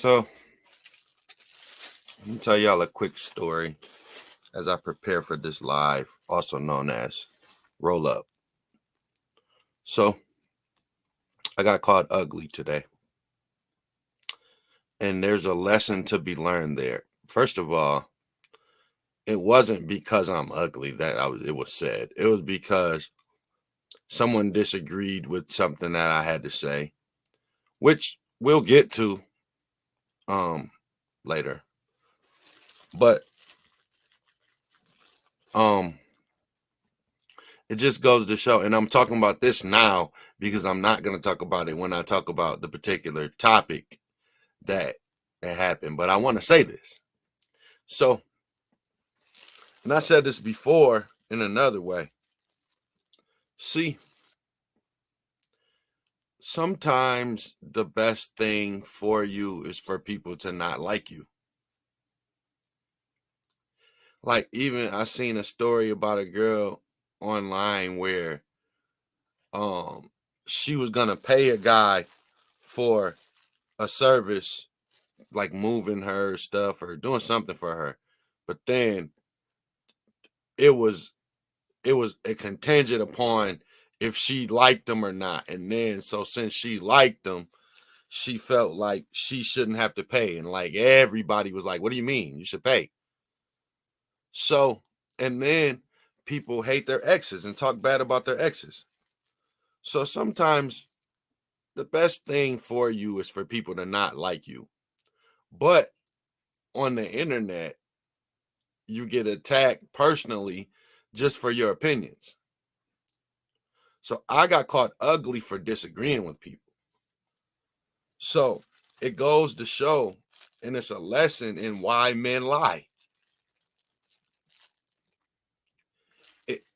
So, let me tell y'all a quick story as I prepare for this live, also known as Roll Up. So, I got called ugly today, and there's a lesson to be learned there. First of all, it wasn't because I'm ugly that it was said. It was because someone disagreed with something that I had to say, which we'll get to later. But um it just goes to show, and I'm talking about this now because I'm not going to talk about it when I talk about the particular topic that happened. But I want to say this. So, and I said this before in another way. See, sometimes the best thing for you is for people to not like you. Like, even I seen a story about a girl online where she was gonna pay a guy for a service, like moving her stuff or doing something for her, but then it was a contingent upon if she liked them or not. And then so since she liked them, she felt like she shouldn't have to pay, and like everybody was like, what do you mean you should pay? So, and then people hate their exes and talk bad about their exes. So sometimes the best thing for you is for people to not like you. But on the internet, you get attacked personally just for your opinions. So I got called ugly for disagreeing with people. So it goes to show, and it's a lesson in why men lie.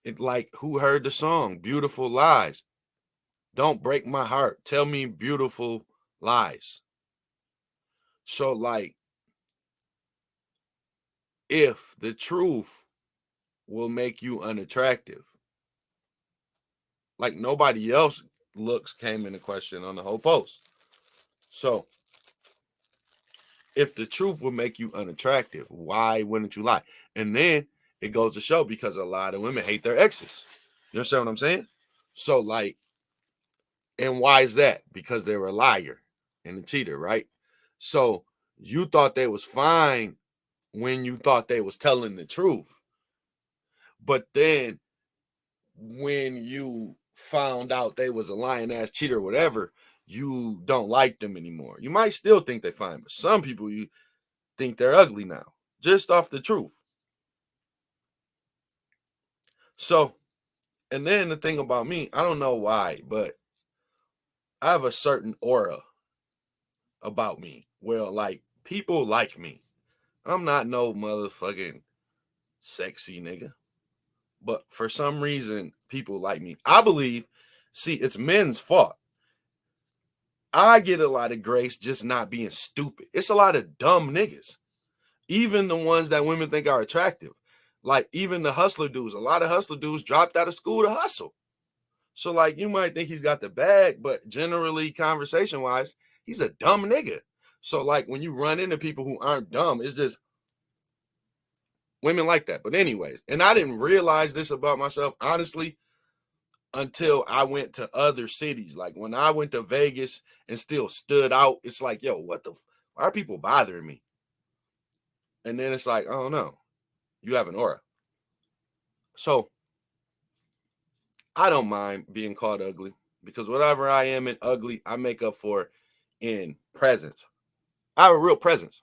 It like, who heard the song Beautiful Lies? Don't break my heart. Tell me beautiful lies. So, like, if the truth will make you unattractive, like nobody else looks came into question on the whole post. So, if the truth will make you unattractive, why wouldn't you lie? And then it goes to show, because a lot of women hate their exes. You understand what I'm saying? So, like, and why is that? Because they were a liar and a cheater, right? So you thought they was fine when you thought they was telling the truth. But then when you found out they was a lying ass cheater or whatever, you don't like them anymore. You might still think they're fine, but some people, you think they're ugly now, just off the truth. So, and then the thing about me, I don't know why, but I have a certain aura about me where, like, people like me. I'm not no motherfucking sexy nigga, but for some reason, people like me. I believe, see, it's men's fault. I get a lot of grace just not being stupid. It's a lot of dumb niggas, even the ones that women think are attractive. Like, even the hustler dudes, a lot of hustler dudes dropped out of school to hustle. So, like, you might think he's got the bag, but generally, conversation wise, he's a dumb nigga. So, like, when you run into people who aren't dumb, it's just women like that. But anyways, and I didn't realize this about myself, honestly, until I went to other cities. Like, when I went to Vegas and still stood out, it's like, yo, why are people bothering me? And then it's like, I don't know, you have an aura. So I don't mind being called ugly, because whatever I am in ugly, I make up for in presence. I have a real presence.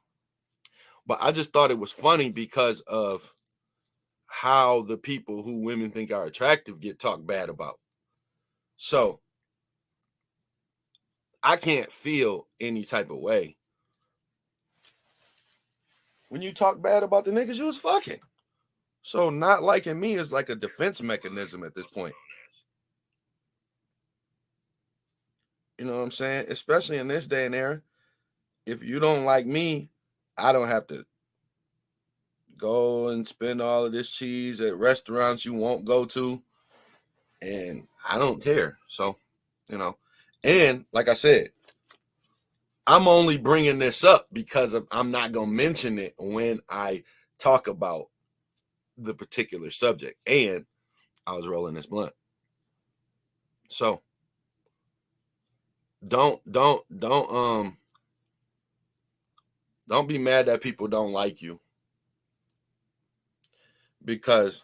But I just thought it was funny because of how the people who women think are attractive get talked bad about. So I can't feel any type of way when you talk bad about the niggas you was fucking. So not liking me is like a defense mechanism at this point. You know what I'm saying? Especially in this day and era. If you don't like me, I don't have to go and spend all of this cheese at restaurants you won't go to. And I don't care. So, you know, and like I said, I'm only bringing this up because I'm not going to mention it when I talk about the particular subject. And I was rolling this blunt. So don't be mad that people don't like you, because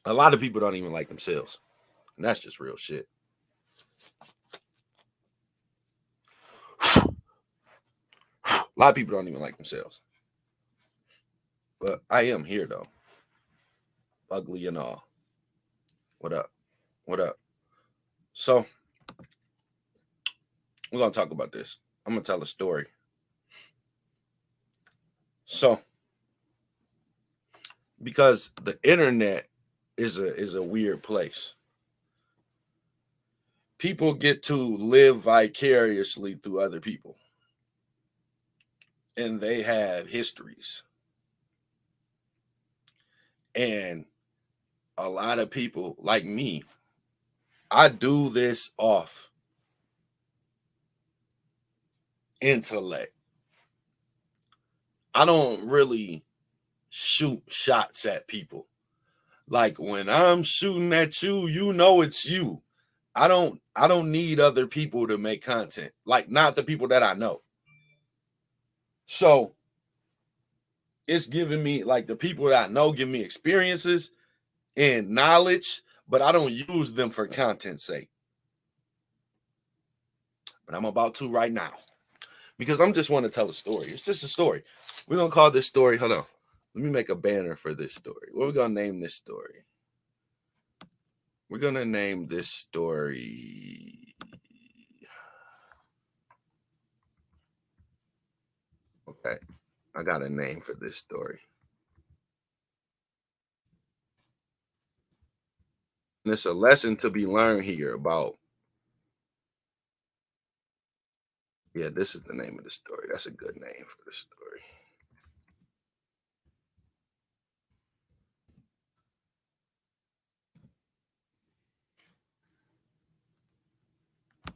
a lot of people don't even like themselves. And that's just real shit. A lot of people don't even like themselves. But I am here though. Ugly and all. What up? What up? So we're gonna talk about this. I'm gonna tell a story. So, because the internet is a weird place. People get to live vicariously through other people. And they have histories. And a lot of people like me, I do this off intellect. I don't really shoot shots at people. Like when I'm shooting at you, you know it's you. I don't need other people to make content. Like not the people that I know. So it's giving me, like, the people that I know give me experiences and knowledge, but I don't use them for content's sake. But I'm about to right now, because I'm just want to tell a story. It's just a story. We're gonna call this story. Hold on. Let me make a banner for this story. What are we gonna name this story? We're gonna name this story. Okay, I got a name for this story. And it's a lesson to be learned here about. Yeah, this is the name of the story. That's a good name for the story.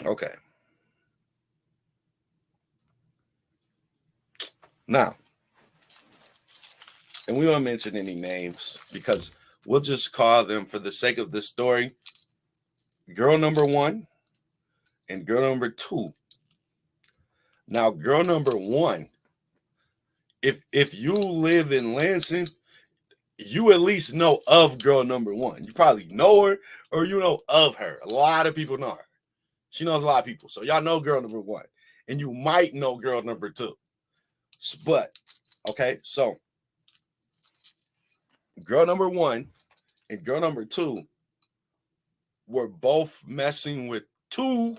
Okay. Now, and we won't mention any names because we'll just call them, for the sake of this story, girl number one and girl number two. Now, girl number one, if you live in Lansing, you at least know of girl number one. You probably know her or you know of her. A lot of people know her. She knows a lot of people. So y'all know girl number one. And you might know girl number two. But, okay, so girl number one and girl number two were both messing with two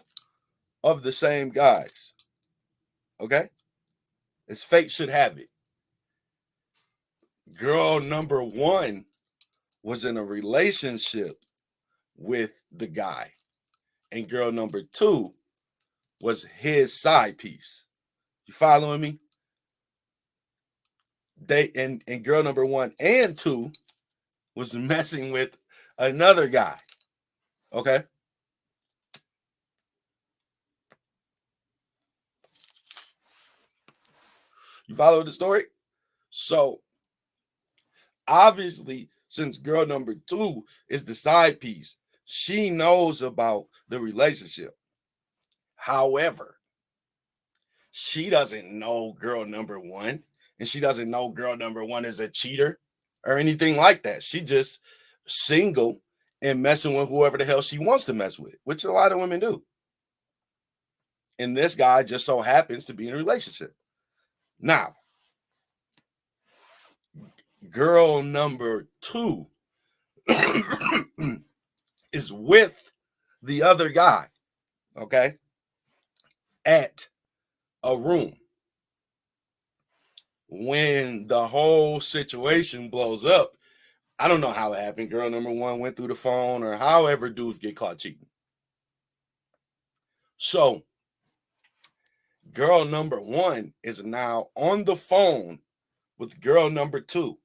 of the same guys. Okay? As fate should have it. Girl number one was in a relationship with the guy. And girl number two was his side piece. You following me? They and girl number one and two was messing with another guy. Okay? You follow the story? So obviously, since girl number two is the side piece, she knows about the relationship. However, she doesn't know girl number one, and she doesn't know girl number one is a cheater or anything like that. She just single and messing with whoever the hell she wants to mess with, which a lot of women do. And this guy just so happens to be in a relationship. Now, girl number two is with the other guy, okay, at a room. When the whole situation blows up, I don't know how it happened. Girl number one went through the phone, or however dudes get caught cheating. So, girl number one is now on the phone with girl number two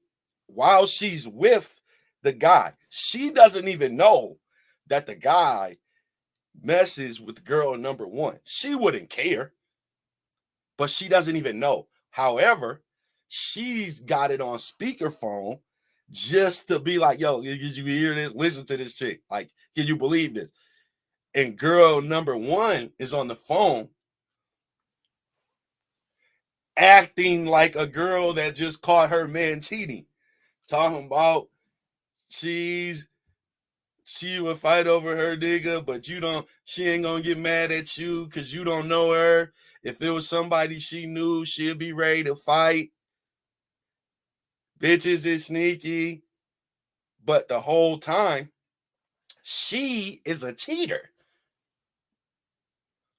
while she's with the guy. She doesn't even know that the guy messes with girl number one. She wouldn't care. but she doesn't even know. However, she's got it on speakerphone just to be like, yo, did you hear this? Listen to this chick. Like, can you believe this? And girl number one is on the phone acting like a girl that just caught her man cheating. Talking about she would fight over her nigga, but she ain't gonna get mad at you because you don't know her. If it was somebody she knew, she'd be ready to fight. Bitches is sneaky. But the whole time, she is a cheater.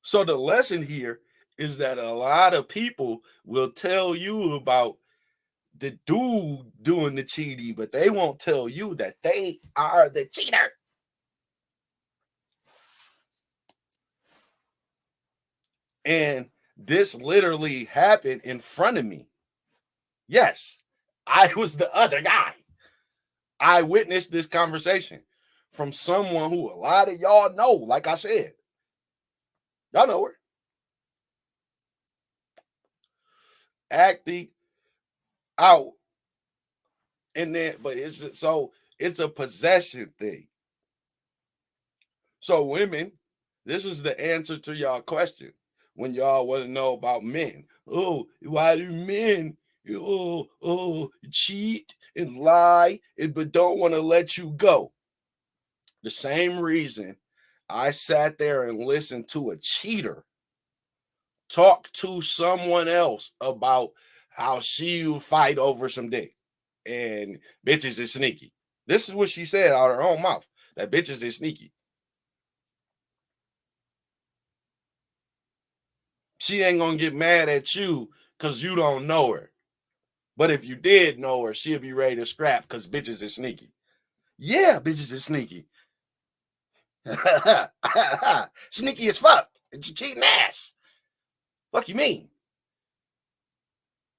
So the lesson here is that a lot of people will tell you about the dude doing the cheating, but they won't tell you that they are the cheater. And this literally happened in front of me. Yes, I was the other guy. I witnessed this conversation from someone who a lot of y'all know, like I said. Y'all know her. Acting out. And then, but it's a possession thing. So women, this is the answer to y'all question when y'all want to know about men. Oh, why do men cheat and lie but don't want to let you go? The same reason I sat there and listened to a cheater talk to someone else about how she will fight over some dick and bitches is sneaky. This is what she said out of her own mouth, that bitches is sneaky. She ain't gonna get mad at you because you don't know her. But if you did know her, she'll be ready to scrap because bitches is sneaky. Yeah, bitches is sneaky. Sneaky as fuck. It's a cheating ass. Fuck you mean?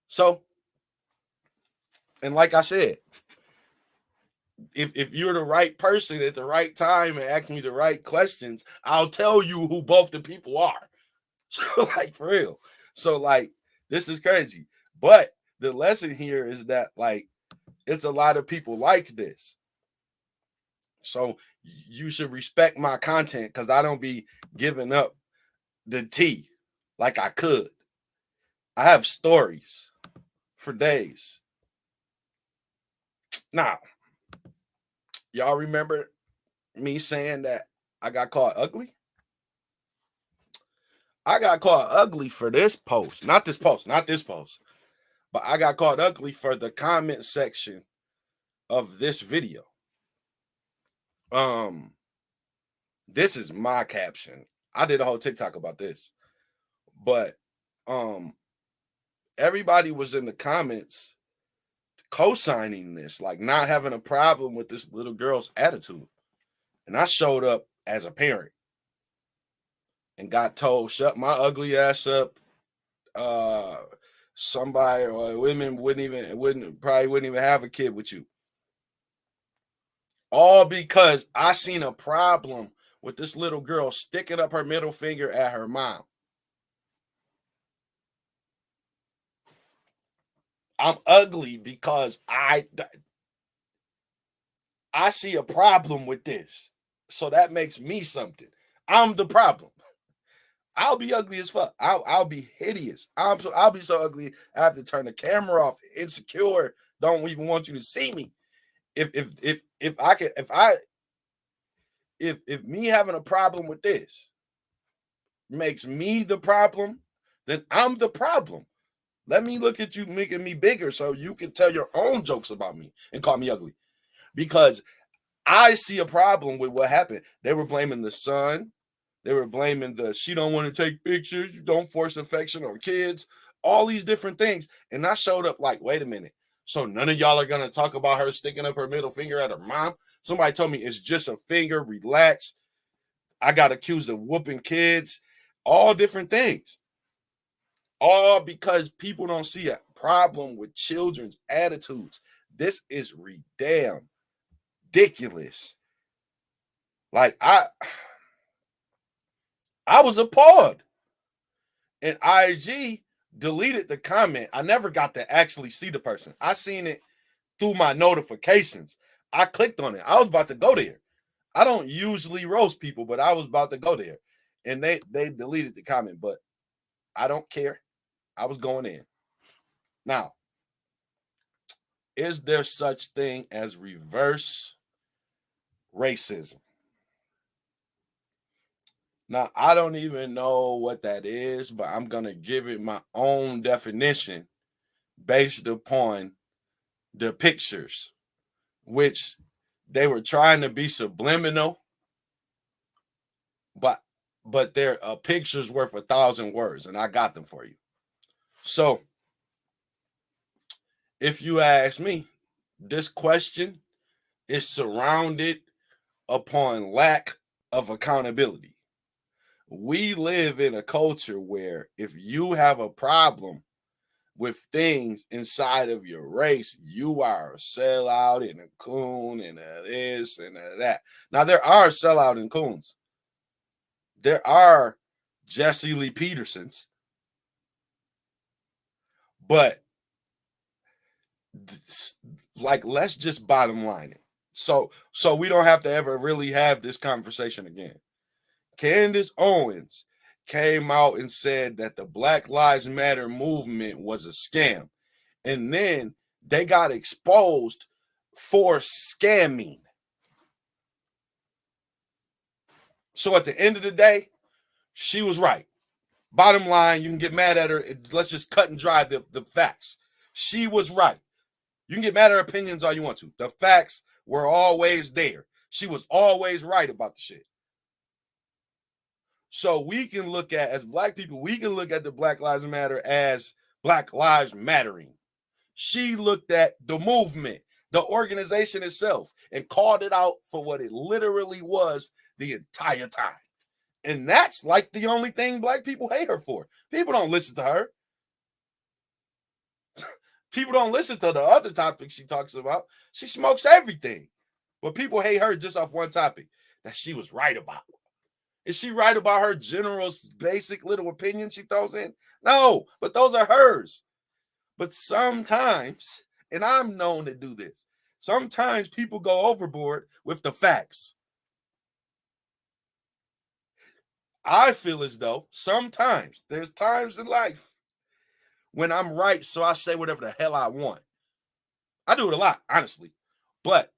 So, and like I said, if you're the right person at the right time and ask me the right questions, I'll tell you who both the people are. So, like, for real. So, like, this is crazy. But the lesson here is that, like, it's a lot of people like this. So you should respect my content because I don't be giving up the tea like I could. I have stories for days. Now, y'all remember me saying that I got called ugly? I got called ugly for this post. Not this post. But I got called ugly for the comment section of this video. This is my caption. I did a whole TikTok about this. But everybody was in the comments co-signing this, like not having a problem with this little girl's attitude. And I showed up as a parent and got told, shut my ugly ass up. Somebody or women wouldn't even have a kid with you. All because I seen a problem with this little girl sticking up her middle finger at her mom. I'm ugly because I see a problem with this. So that makes me something. I'm the problem. I'll be ugly as fuck. I'll be hideous. I'll be so ugly I have to turn the camera off. Insecure. Don't even want you to see me. If me having a problem with this makes me the problem, then I'm the problem. Let me look at you making me bigger so you can tell your own jokes about me and call me ugly. Because I see a problem with what happened. They were blaming the son. They were blaming she don't want to take pictures. You don't force affection on kids. All these different things. And I showed up like, wait a minute. So none of y'all are going to talk about her sticking up her middle finger at her mom? Somebody told me it's just a finger. Relax. I got accused of whooping kids. All different things. All because people don't see a problem with children's attitudes. This is damn ridiculous. Like, I was appalled. And IG deleted the comment. I never got to actually see the person. I seen it through my notifications. I clicked on it. I was about to go there. I don't usually roast people, but I was about to go there. And they deleted the comment, but I don't care. I was going in. Now, is there such thing as reverse racism? Now, I don't even know what that is, but I'm going to give it my own definition based upon the pictures, which they were trying to be subliminal, but they're a picture's worth 1,000 words, and I got them for you. So, if you ask me, this question is surrounded upon lack of accountability. We live in a culture where if you have a problem with things inside of your race, you are a sellout and a coon and a this and a that. Now, there are sellout and coons. There are Jesse Lee Petersons. But, like, let's just bottom line it. So we don't have to ever really have this conversation again. Candace Owens came out and said that the Black Lives Matter movement was a scam. And then they got exposed for scamming. So at the end of the day, she was right. Bottom line, you can get mad at her. Let's just cut and dry the facts. She was right. You can get mad at her opinions all you want to. The facts were always there. She was always right about the shit. So we can look at, as Black people, we can look at the Black Lives Matter as Black Lives Mattering. She looked at the movement, the organization itself, and called it out for what it literally was the entire time. And that's like the only thing Black people hate her for. People don't listen to her. People don't listen to the other topics she talks about. She smokes everything. But people hate her just off one topic that she was right about. Is she right about her general, basic little opinions she throws in? No, but those are hers. But sometimes, and I'm known to do this, sometimes people go overboard with the facts. I feel as though sometimes there's times in life when I'm right, so I say whatever the hell I want. I do it a lot, honestly. But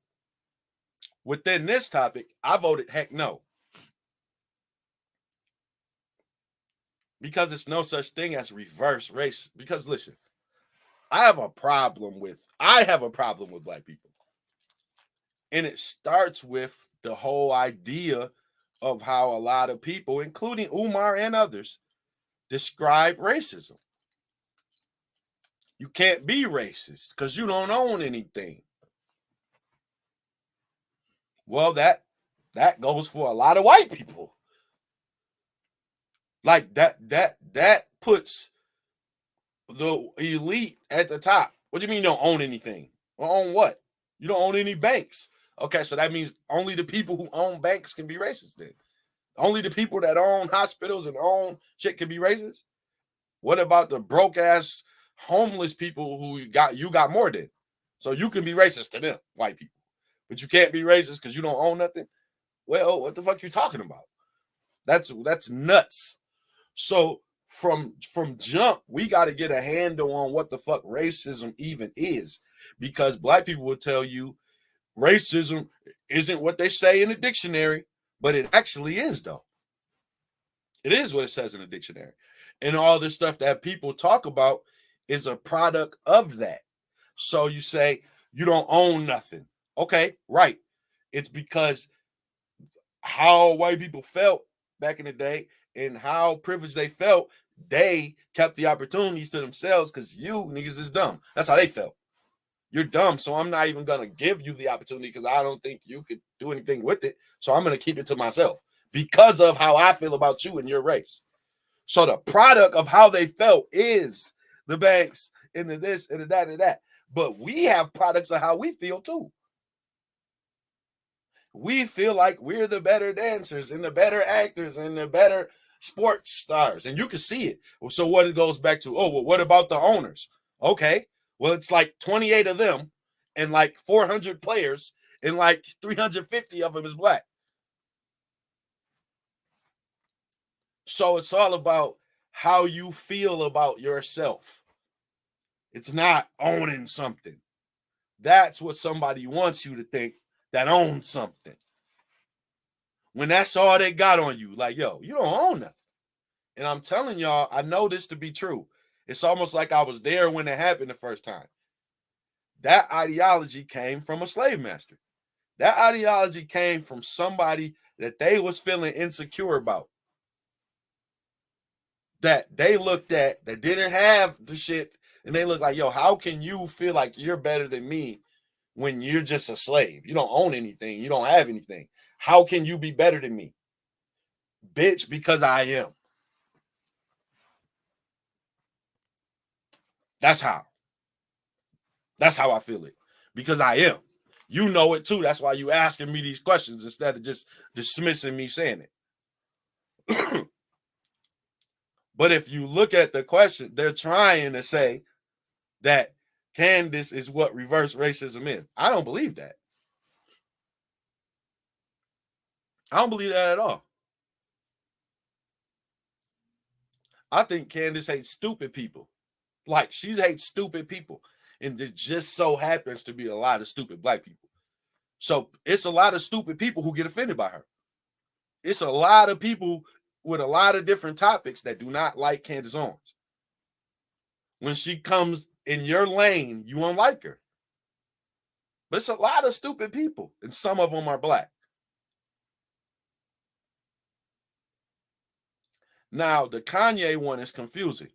within this topic, I voted heck no. Because it's no such thing as reverse race. Because listen, I have a problem with Black people. And it starts with the whole idea of how a lot of people, including Umar and others, describe racism. You can't be racist because you don't own anything. Well, that goes for a lot of white people. Like that puts the elite at the top. What do you mean you don't own anything? Well, own what? You don't own any banks. Okay, so that means only the people who own banks can be racist then. Only the people that own hospitals and own shit can be racist. What about the broke ass homeless people who you got more than? So you can be racist to them, white people. But you can't be racist because you don't own nothing? Well, what the fuck you talking about? That's nuts. So from jump, we got to get a handle on what the fuck racism even is. Because Black people will tell you racism isn't what they say in the dictionary, but it actually is, though. It is what it says in the dictionary. And all this stuff that people talk about is a product of that. So you say you don't own nothing. Okay, right. It's because how white people felt back in the day and how privileged they felt, they kept the opportunities to themselves because you niggas is dumb. That's how they felt. You're dumb, so I'm not even going to give you the opportunity because I don't think you could do anything with it. So I'm going to keep it to myself because of how I feel about you and your race. So the product of how they felt is the banks and the this and the that and that. But we have products of how we feel too. We feel like we're the better dancers and the better actors and the better sports stars, and you can see it. So what it goes back to, oh, well, what about the owners? Okay, well, it's like 28 of them and like 400 players, and like 350 of them is black. So it's all about how you feel about yourself. It's not owning something. That's what somebody wants you to think, that owns something. When that's all they got on you, like, yo, you don't own nothing. And I'm telling y'all, I know this to be true. It's almost like I was there when it happened the first time. That ideology came from a slave master. That ideology came from somebody that they was feeling insecure about. That they looked at, that didn't have the shit, and they look like, yo, how can you feel like you're better than me when you're just a slave? You don't own anything. You don't have anything. How can you be better than me? Bitch, because I am. That's how. That's how I feel it. Because I am. You know it too. That's why you asking me these questions instead of just dismissing me saying it. But if you look at the question, they're trying to say that Candace is what reverse racism is. I don't believe that. I don't believe that at all. I think Candace hates stupid people. Like, she hates stupid people. And it just so happens to be a lot of stupid black people. So it's a lot of stupid people who get offended by her. It's a lot of people with a lot of different topics that do not like Candace Owens. When she comes in your lane, you won't like her. But it's a lot of stupid people, and some of them are black. Now, the Kanye one is confusing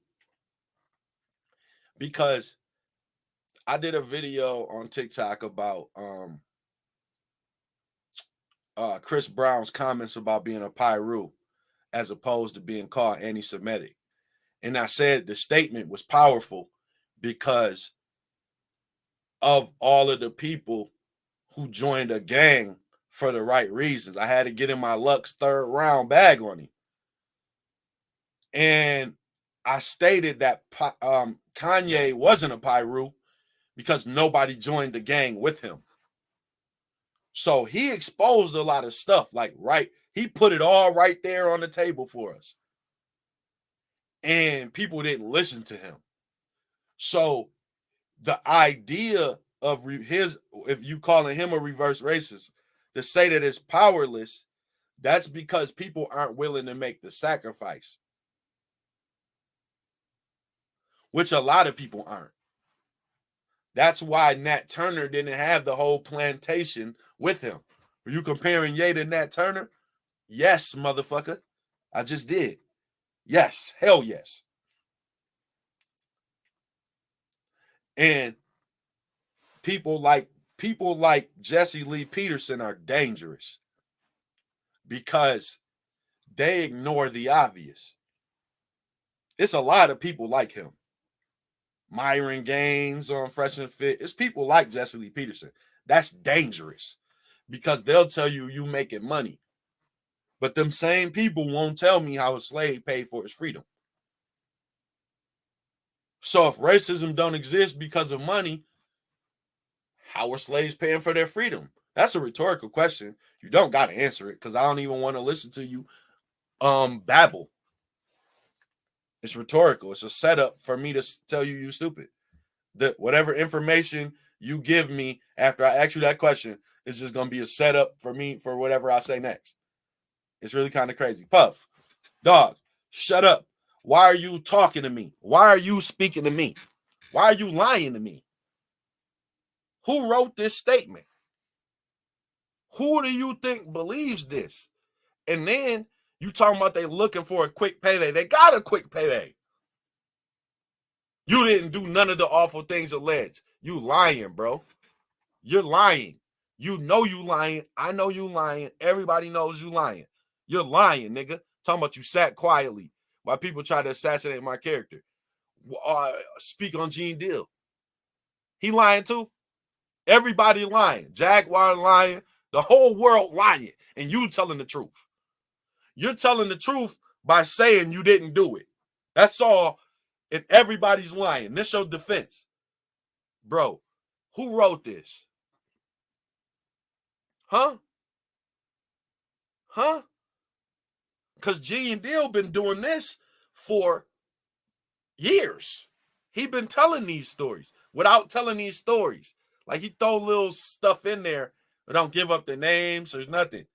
because I did a video on TikTok about Chris Brown's comments about being a Pyru as opposed to being called anti-Semitic. And I said the statement was powerful because of all of the people who joined a gang for the right reasons. I had to get in my Lux third round bag on him. And I stated that Kanye wasn't a Pyru because nobody joined the gang with him. So he exposed a lot of stuff, like, right, he put it all right there on the table for us. And people didn't listen to him. So the idea of if you calling him a reverse racist, to say that it's powerless, that's because people aren't willing to make the sacrifice. Which a lot of people aren't. That's why Nat Turner didn't have the whole plantation with him. Are you comparing Ye to Nat Turner? Yes, motherfucker. I just did. Yes, hell yes. And people like Jesse Lee Peterson are dangerous because they ignore the obvious. It's a lot of people like him. Myron Gaines on Fresh and Fit. It's people like Jesse Lee Peterson. That's dangerous because they'll tell you you making money. But them same people won't tell me how a slave paid for his freedom. So if racism don't exist because of money, how are slaves paying for their freedom? That's a rhetorical question. You don't got to answer it because I don't even want to listen to you babble. It's rhetorical. It's a setup for me to tell you you stupid. Whatever information you give me after I ask you that question is just going to be a setup for me for whatever I say next. It's really kind of crazy. Puff, dog, shut up. Why are you talking to me? Why are you speaking to me? Why are you lying to me? Who wrote this statement? Who do you think believes this? And then you talking about they looking for a quick payday. They got a quick payday. You didn't do none of the awful things alleged. You lying, bro. You're lying. You know you lying. I know you lying. Everybody knows you lying. You're lying, nigga. Talking about you sat quietly while people try to assassinate my character. Speak on Gene Deal. He lying too. Everybody lying. Jaguar lying. The whole world lying. And you telling the truth. You're telling the truth, by saying you didn't do it. That's all. And everybody's lying. This your defense. Bro, who wrote this? Huh? Huh? Because G and Deal been doing this for years. He been telling these stories without telling these stories. Like he throw little stuff in there, but don't give up the names or nothing.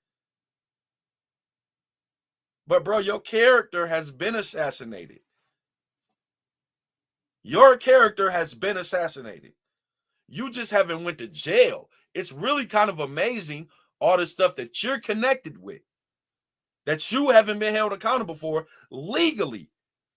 But bro, your character has been assassinated. Your character has been assassinated. You just haven't went to jail. It's really kind of amazing all the stuff that you're connected with, that you haven't been held accountable for legally.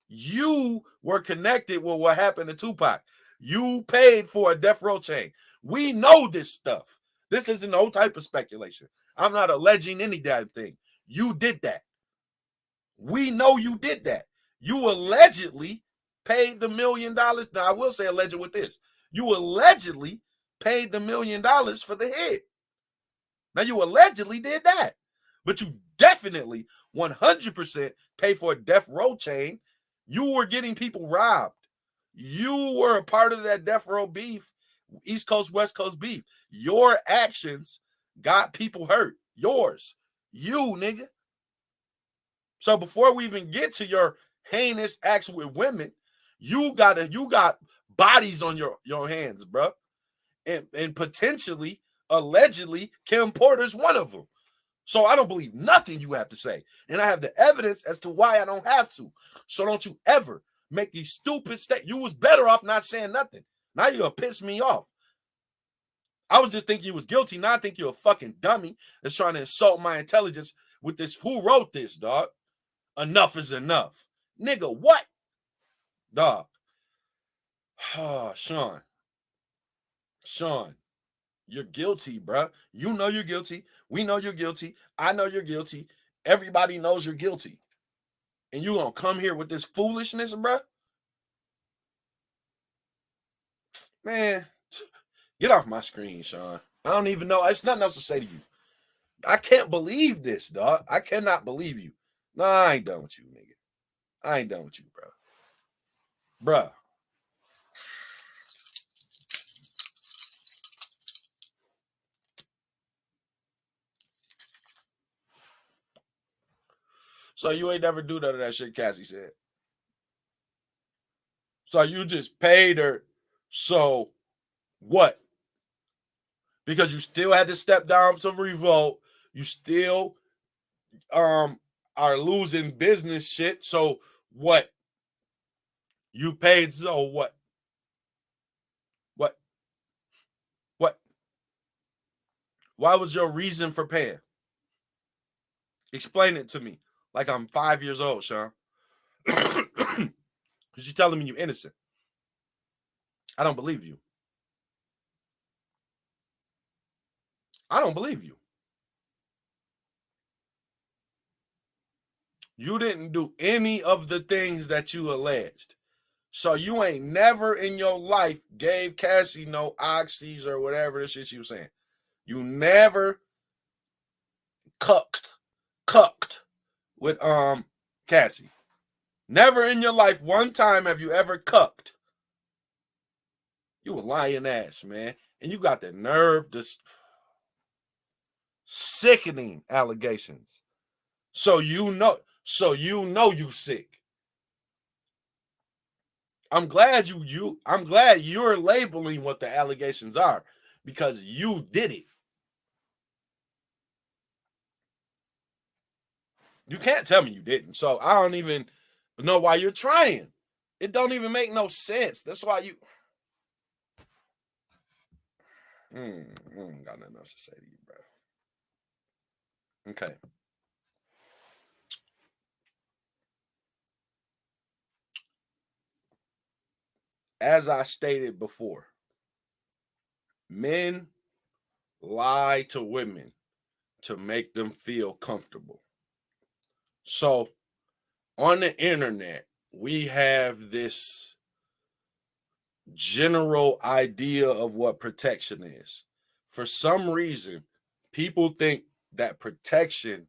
You were connected with what happened to Tupac. You paid for a death row chain. We know this stuff. This isn't no type of speculation. I'm not alleging any damn thing. You did that. We know you did that. You allegedly paid the $1 million. Now, I will say alleged with this. You allegedly paid the $1 million for the hit. Now, you allegedly did that. But you definitely 100% paid for a death row chain. You were getting people robbed. You were a part of that death row beef, East Coast, West Coast beef. Your actions got people hurt. Yours. You, nigga. So before we even get to your heinous acts with women, you got bodies on your hands, bro. And potentially, allegedly, Kim Porter's one of them. So I don't believe nothing you have to say. And I have the evidence as to why I don't have to. So don't you ever make these stupid statements. You was better off not saying nothing. Now you're going to piss me off. I was just thinking you was guilty. Now I think you're a fucking dummy that's trying to insult my intelligence with this. Who wrote this, dog? Enough is enough. Nigga, what? Dog. Oh, Sean, you're guilty, bruh. You know you're guilty. We know you're guilty. I know you're guilty. Everybody knows you're guilty. And you gonna come here with this foolishness, bruh? Man, get off my screen, Sean. I don't even know. It's nothing else to say to you. I can't believe this, dog. I cannot believe you. No, I ain't done with you, nigga. I ain't done with you, bro. Bruh. So you ain't never do none of that shit Cassie said. So you just paid her. So what? Because you still had to step down to revolt. You still are losing business shit. So what? You paid, so what? What? What? Why was your reason for paying? Explain it to me. Like I'm 5 years old, Sean. Because you're telling me you're innocent. I don't believe you. I don't believe you. You didn't do any of the things that you alleged. So you ain't never in your life gave Cassie no oxys or whatever the shit she was saying. You never cucked with Cassie. Never in your life one time have you ever cucked. You a lying ass, man. And you got the nerve to sickening allegations. So you know you sick. I'm glad you're labeling what the allegations are because you did it. You can't tell me you didn't. So I don't even know why you're trying. It don't even make no sense. That's why you I ain't got nothing else to say to you, bro. Okay. As I stated before, men lie to women to make them feel comfortable. So on the internet, we have this general idea of what protection is. For some reason, people think that protection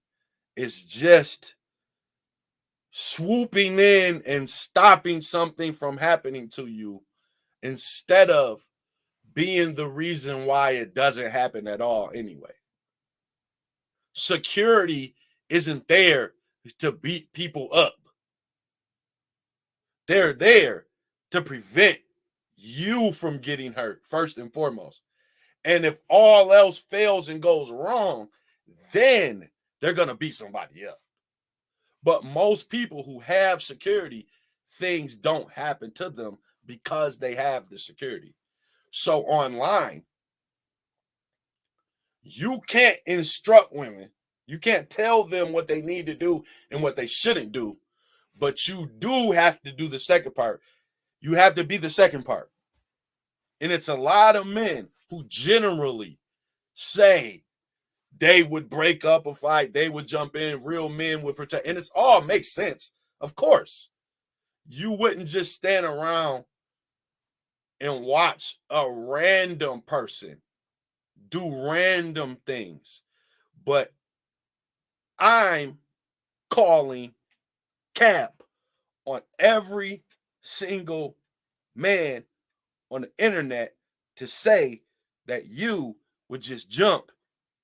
is just swooping in and stopping something from happening to you instead of being the reason why it doesn't happen at all anyway. Security isn't there to beat people up. They're there to prevent you from getting hurt, first and foremost. And if all else fails and goes wrong, then they're going to beat somebody up. But most people who have security, things don't happen to them because they have the security. So online, you can't instruct women. You can't tell them what they need to do and what they shouldn't do. But you do have to do the second part. You have to be the second part. And it's a lot of men who generally say they would break up a fight, they would jump in, real men would protect. And it's all makes sense. Of course. You wouldn't just stand around and watch a random person do random things. But I'm calling cap on every single man on the internet to say that you would just jump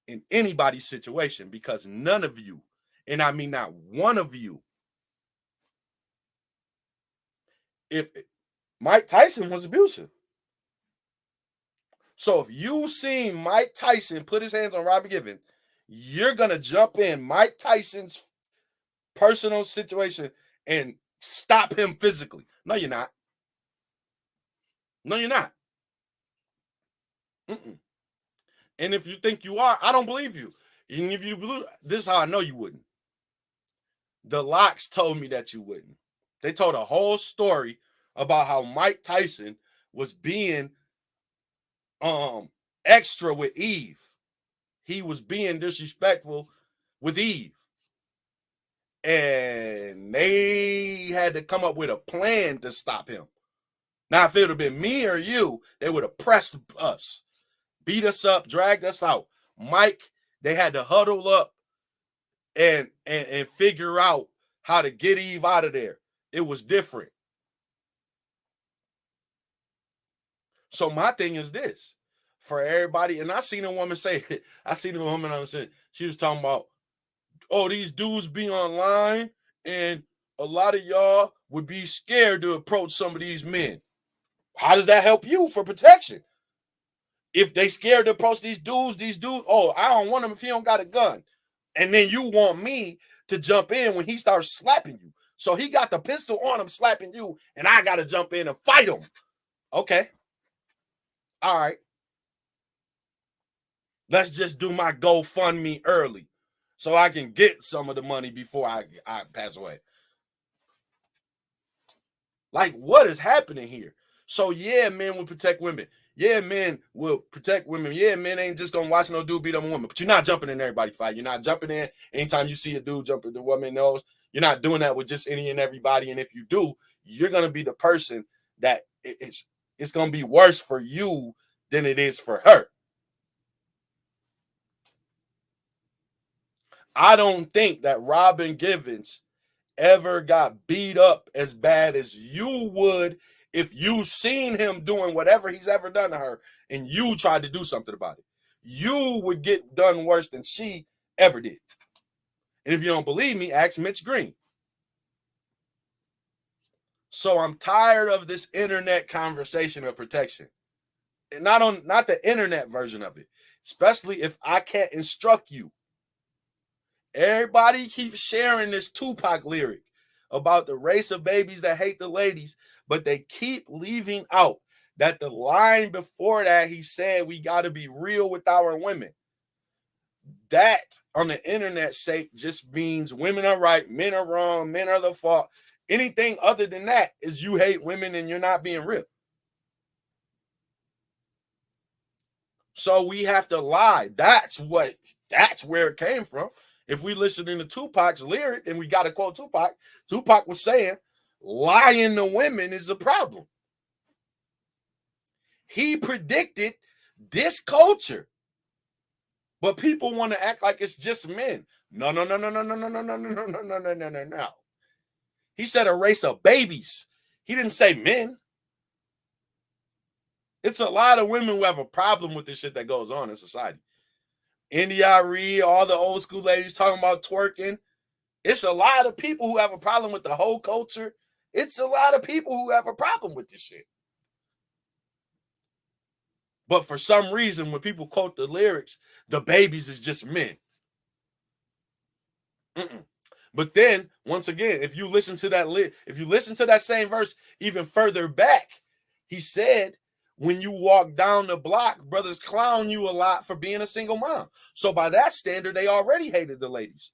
in anybody's situation, because none of you, and I mean not one of you, if Mike Tyson was abusive. So if you seen Mike Tyson put his hands on Robin Givens, you're going to jump in Mike Tyson's personal situation and stop him physically. No, you're not. No, you're not. Mm-mm. And if you think you are, I don't believe you. And if you believe, this is how I know you wouldn't. The Locks told me that you wouldn't. They told a whole story about how Mike Tyson was being extra with Eve. He was being disrespectful with Eve. And they had to come up with a plan to stop him. Now, if it would have been me or you, they would have pressed us, beat us up, dragged us out. Mike, they had to huddle up and figure out how to get Eve out of there. It was different. So my thing is this, for everybody, and I seen a woman say, I seen a woman on the, she was talking about, oh, these dudes be online and a lot of y'all would be scared to approach some of these men. How does that help you for protection? If they scared to approach these dudes, oh, I don't want him if he don't got a gun. And then you want me to jump in when he starts slapping you. So he got the pistol on him slapping you, and I got to jump in and fight him. Okay. All right. Let's just do my GoFundMe early so I can get some of the money before I pass away. Like, what is happening here? So, yeah, men will protect women. Yeah, men will protect women. Yeah, men ain't just going to watch no dude beat up a woman. But you're not jumping in everybody's fight. You're not jumping in anytime you see a dude jump in the woman nose. You're not doing that with just any and everybody. And if you do, you're going to be the person that it's going to be worse for you than it is for her. I don't think that Robin Givens ever got beat up as bad as you would if you seen him doing whatever he's ever done to her and you tried to do something about it. You would get done worse than she ever did. And if you don't believe me, ask Mitch Green. So I'm tired of this internet conversation of protection. And not the internet version of it, especially if I can't instruct you. Everybody keeps sharing this Tupac lyric about the race of babies that hate the ladies, but they keep leaving out that the line before that, he said, we got to be real with our women. That on the internet sake just means women are right, men are wrong, men are the fault. Anything other than that is you hate women and you're not being real. So we have to lie. That's where it came from. If we listen to Tupac's lyric, and we got to quote Tupac, Tupac was saying, lying to women is a problem. He predicted this culture. But people want to act like it's just men. No. He said a race of babies. He didn't say men. It's a lot of women who have a problem with this shit that goes on in society. India Rhil, all the old school ladies talking about twerking. It's a lot of people who have a problem with the whole culture. It's a lot of people who have a problem with this shit. But for some reason, when people quote the lyrics, the babies is just men. But then, once again, if you listen to that same verse even further back, he said, when you walk down the block, brothers clown you a lot for being a single mom. So by that standard, they already hated the ladies.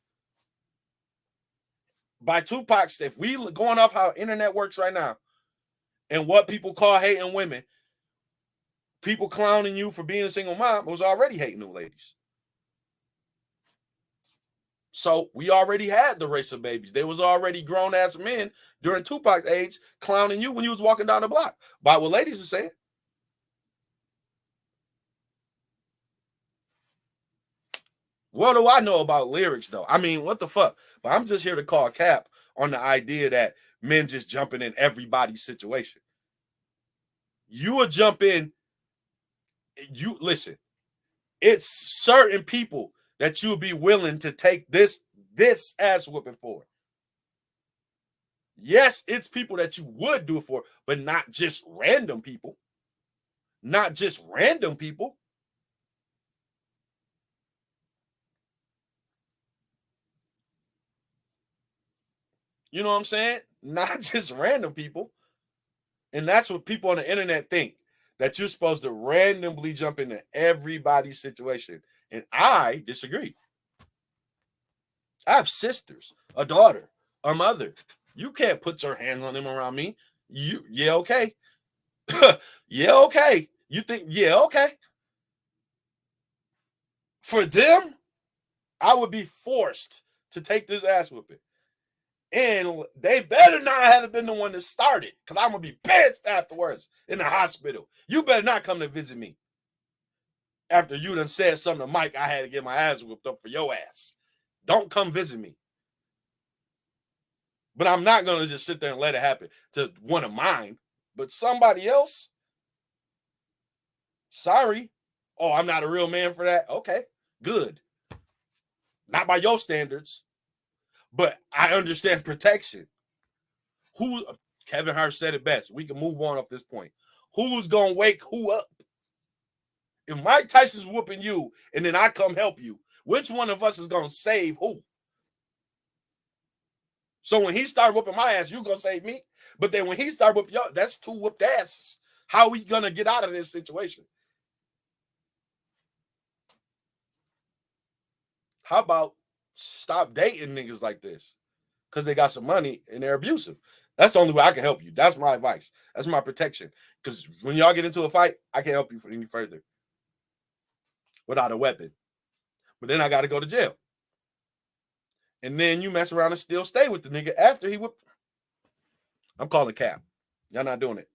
By Tupac's, if we going off how internet works right now, and what people call hating women, people clowning you for being a single mom was already hating the ladies. So we already had the race of babies. They was already grown-ass men during Tupac's age clowning you when you was walking down the block. By what ladies are saying. What do I know about lyrics, though? I mean, what the fuck? But I'm just here to call cap on the idea that men just jumping in everybody's situation. You would jump in. You listen. It's certain people that you'll be willing to take this ass whooping for. Yes, it's people that you would do it for, but not just random people. Not just random people. You know what I'm saying? Not just random people. And that's what people on the internet think, that you're supposed to randomly jump into everybody's situation. And I disagree. I have sisters, a daughter, a mother. You can't put your hands on them around me. Yeah, okay. Yeah, okay. You think, yeah, okay. For them, I would be forced to take this ass whooping. And they better not have been the one that started, because I'm going to be pissed afterwards in the hospital. You better not come to visit me after you done said something to Mike. I had to get my ass whooped up for your ass. Don't come visit me. But I'm not going to just sit there and let it happen to one of mine. But somebody else, sorry. Oh, I'm not a real man for that. Okay, good. Not by your standards. But I understand protection. Kevin Hart said it best. We can move on off this point. Who's going to wake who up? If Mike Tyson's whooping you and then I come help you, which one of us is going to save who? So when he started whooping my ass, you going to save me? But then when he started whooping y'all, that's two whooped asses. How are we going to get out of this situation? How about stop dating niggas like this? Because they got some money and they're abusive. That's the only way I can help you. That's my advice. That's my protection. Because when y'all get into a fight, I can't help you any further without a weapon. But then I got to go to jail. And then you mess around and still stay with the nigga after he whipped. I'm calling cap. Y'all not doing it.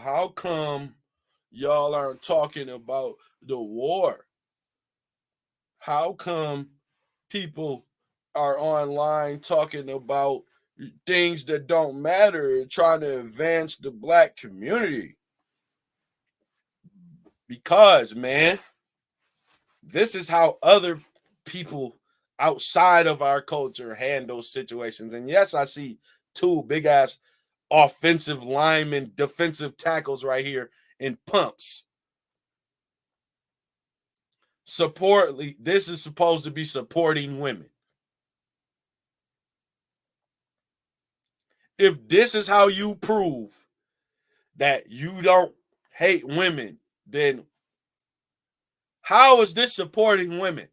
How come y'all aren't talking about the war? How come people are online talking about things that don't matter, trying to advance the black community? Because, man, this is how other people outside of our culture handle situations. And yes, I see two big ass offensive linemen, defensive tackles right here in pumps. This is supposed to be supporting women. If this is how you prove that you don't hate women, then how is this supporting women?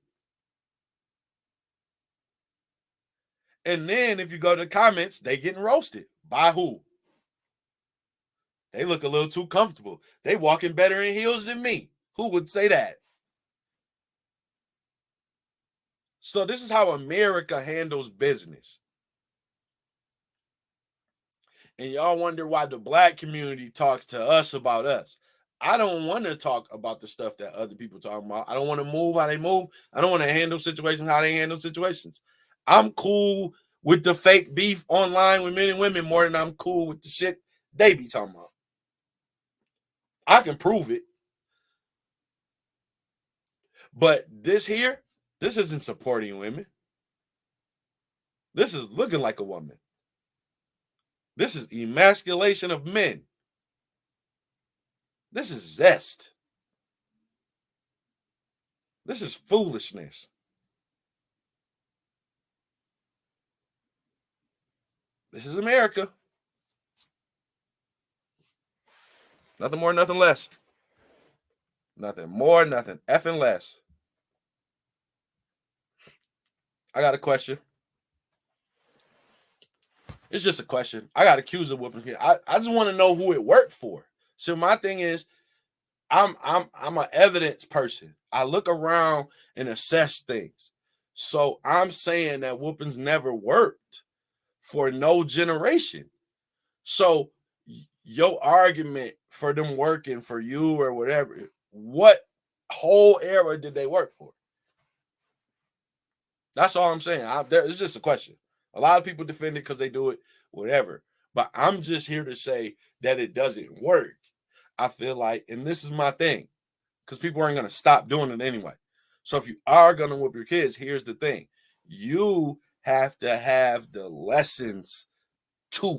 And then if you go to the comments, they getting roasted. By who? They look a little too comfortable. They walking better in heels than me. Who would say that? So this is how America handles business. And y'all wonder why the black community talks to us about us. I don't want to talk about the stuff that other people talking about. I don't want to move how they move. I don't want to handle situations how they handle situations. I'm cool with the fake beef online with men and women more than I'm cool with the shit they be talking about. I can prove it. But this here, this isn't supporting women. This is looking like a woman. This is emasculation of men. This is zest. This is foolishness. This is America. Nothing more, nothing less. Nothing more, nothing effing less. I got a question. It's just a question. I got accused of whooping here. I just want to know who it worked for. So my thing is, I'm an evidence person. I look around and assess things. So I'm saying that whoopings never worked for no generation. So your argument for them working for you or whatever, what whole era did they work for? That's all I'm saying. It's just a question. A lot of people defend it because they do it, whatever. But I'm just here to say that it doesn't work. I feel like, and this is my thing, because people aren't going to stop doing it anyway. So if you are going to whoop your kids, here's the thing. You have to have the lessons too.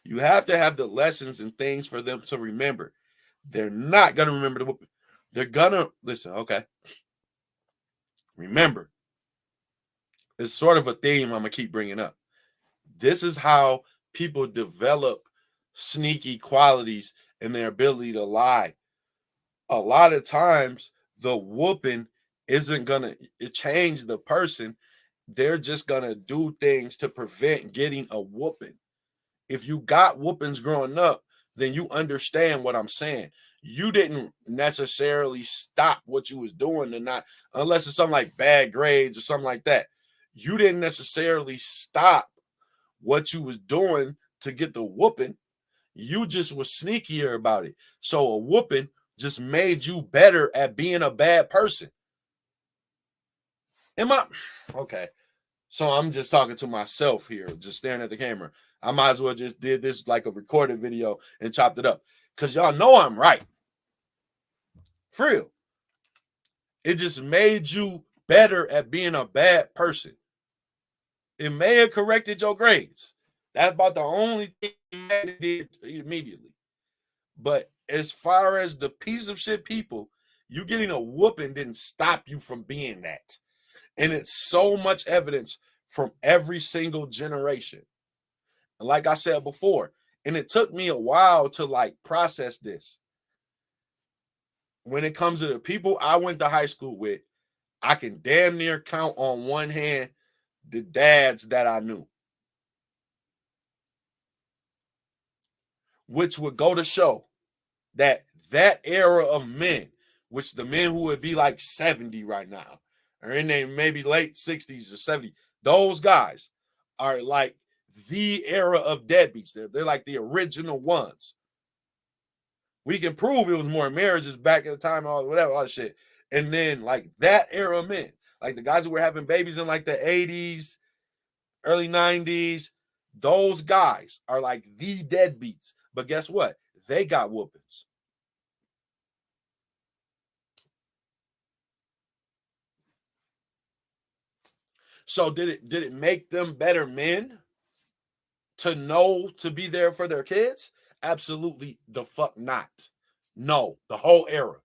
You have to have the lessons and things for them to remember. They're not going to remember the whooping. They're going to, listen, okay. Remember, it's sort of a theme I'm going to keep bringing up. This is how people develop sneaky qualities and their ability to lie. A lot of times, the whooping isn't going to change the person. They're just going to do things to prevent getting a whooping. If you got whoopings growing up, then you understand what I'm saying. You didn't necessarily stop what you was doing to not, unless it's something like bad grades or something like that. You didn't necessarily stop what you was doing to get the whooping. You just was sneakier about it. So a whooping just made you better at being a bad person. Am I okay? So I'm just talking to myself here, just staring at the camera. I might as well just did this like a recorded video and chopped it up. Because y'all know I'm right. For real. It just made you better at being a bad person. It may have corrected your grades. That's about the only thing it did immediately. But as far as the piece of shit people, you getting a whooping didn't stop you from being that. And it's so much evidence from every single generation. Like I said before, and it took me a while to like process this. When it comes to the people I went to high school with, I can damn near count on one hand the dads that I knew. Which would go to show that era of men, which the men who would be like 70 right now, or in their maybe late 60s or 70s, those guys are like the era of deadbeats. They're like the original ones. We can prove it was more marriages back at the time, all whatever, all that shit. And then like that era of men, like the guys who were having babies in like the 80s, early 90s, those guys are like the deadbeats. But guess what? They got whoopings. So did it make them better men to know to be there for their kids? Absolutely the fuck not. No, the whole era.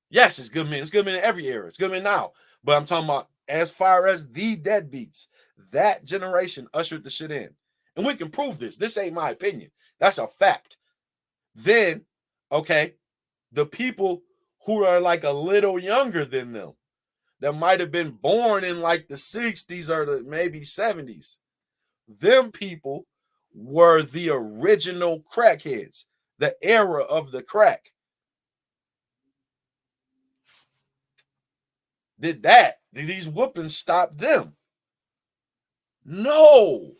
Yes, it's good men. It's good men in every era. It's good men now. But I'm talking about as far as the deadbeats, that generation ushered the shit in. And we can prove this. This ain't my opinion. That's a fact. Then, okay, the people who are like a little younger than them, that might have been born in like the 60s or the maybe 70s, them people were the original crackheads, the era of the crack. Did these whoopings stop them? No.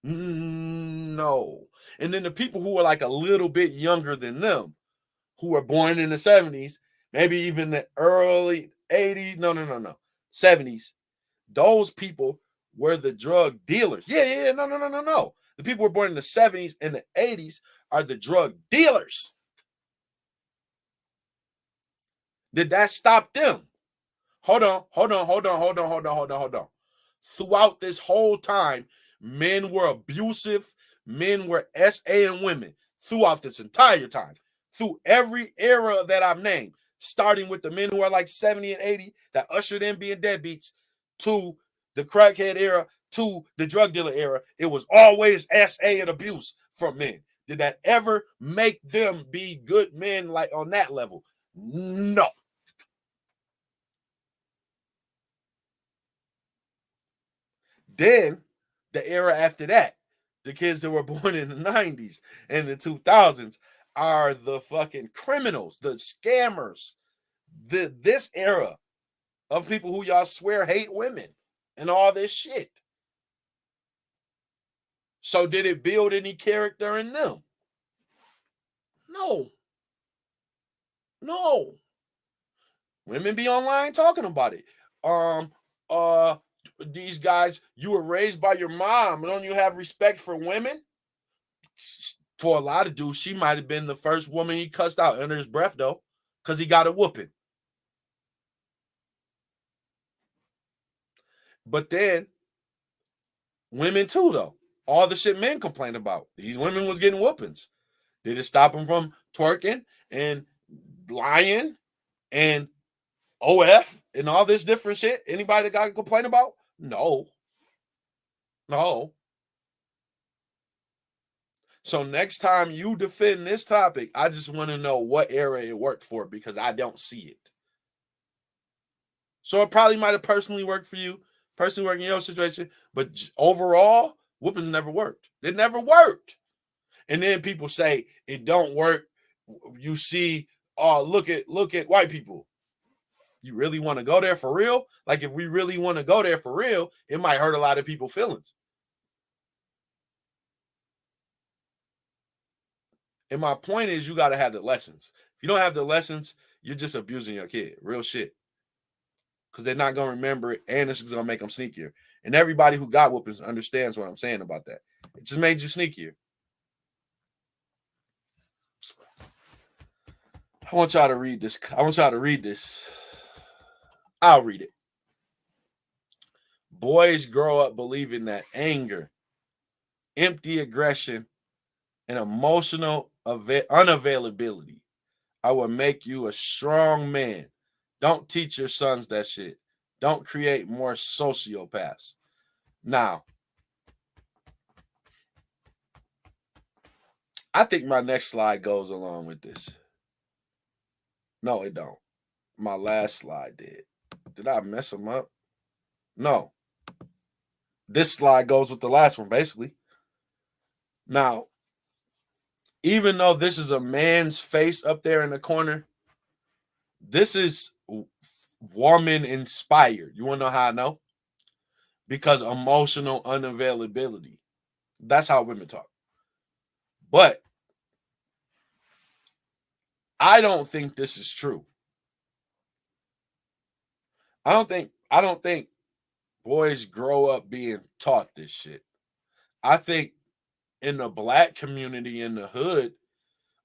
No. And then the people who are like a little bit younger than them, who were born in the 70s, maybe even the early 80s, no, 70s, those people were the drug dealers. Yeah, no. The people who were born in the 70s and the 80s are the drug dealers. Did that stop them? Hold on. Throughout this whole time, men were abusive, men were SA-ing women throughout this entire time. Through every era that I've named, starting with the men who are like 70 and 80 that ushered in being deadbeats, to the crackhead era, to the drug dealer era, it was always SA and abuse from men. Did that ever make them be good men like on that level? No. Then the era after that, the kids that were born in the 90s and the 2000s are the fucking criminals, the scammers. This era of people who y'all swear hate women and all this shit. So did it build any character in them? No. Women be online talking about it. These guys, you were raised by your mom. Don't you have respect for women? For a lot of dudes, she might have been the first woman he cussed out under his breath, though, because he got a whooping. But then, women too, though. All the shit men complain about. These women was getting whoopings. Did it stop them from twerking and lying and OF and all this different shit? Anybody that got to complain about? No. So next time you defend this topic, I just want to know what era it worked for, because I don't see it. So it probably might have personally worked for you, personally working in your situation, but overall, whoopings never worked. It never worked. And then people say it don't work. You see, look at white people. You really want to go there for real? Like, if we really want to go there for real, it might hurt a lot of people's feelings. And my point is, you got to have the lessons. If you don't have the lessons, you're just abusing your kid. Real shit. Because they're not going to remember it, and it's going to make them sneakier. And everybody who got whoopings understands what I'm saying about that. It just made you sneakier. I want y'all to read this. I'll read it. Boys grow up believing that anger, empty aggression, and emotional unavailability I will make you a strong man. Don't teach your sons that shit. Don't create more sociopaths. Now, I think my next slide goes along with this. No, it don't. My last slide did. Did I mess them up? No. This slide goes with the last one, basically. Now, even though this is a man's face up there in the corner, this is woman inspired. You want to know how I know? Because emotional unavailability. That's how women talk. But I don't think this is true. I don't think boys grow up being taught this shit. I think in the black community in the hood,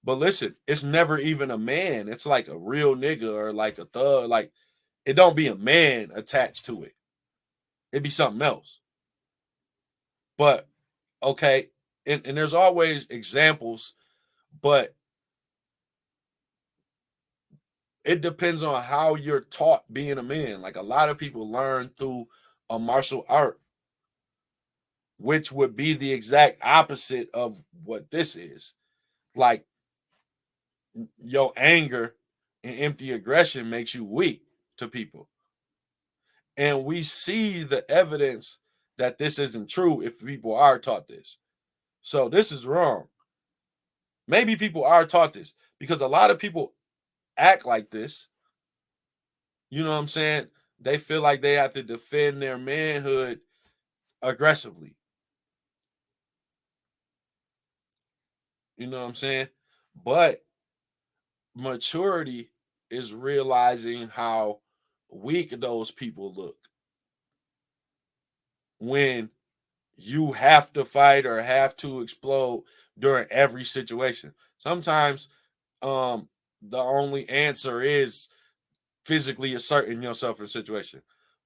but listen, it's never even a man. It's like a real nigga or like a thug. Like, it don't be a man attached to it. It'd be something else. But okay, and there's always examples, but it depends on how you're taught being a man. Like, a lot of people learn through a martial art, which would be the exact opposite of what this is. Like, your anger and empty aggression makes you weak to people. And we see the evidence that this isn't true if people are taught this. So this is wrong. Maybe people are taught this because a lot of people act like this. You know what I'm saying? They feel like they have to defend their manhood aggressively. You know what I'm saying? But maturity is realizing how weak those people look when you have to fight or have to explode during every situation. Sometimes the only answer is physically asserting yourself in a situation.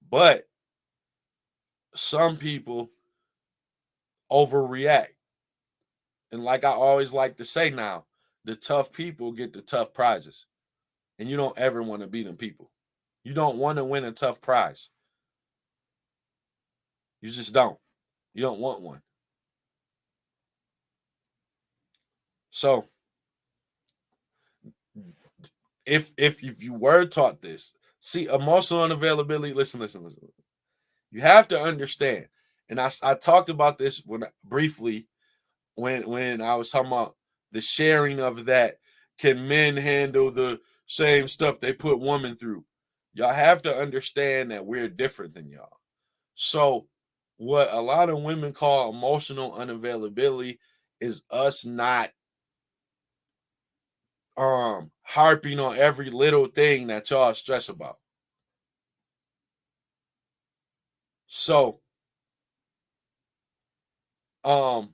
But some people overreact. And like I always like to say now, the tough people get the tough prizes. And you don't ever want to be them people. You don't want to win a tough prize. You just don't. You don't want one. So if you were taught this, see, emotional unavailability, listen. You have to understand. And I talked about this briefly when I was talking about the sharing of that. Can men handle the same stuff they put women through? Y'all have to understand that we're different than y'all. So what a lot of women call emotional unavailability is us not harping on every little thing that y'all stress about. So and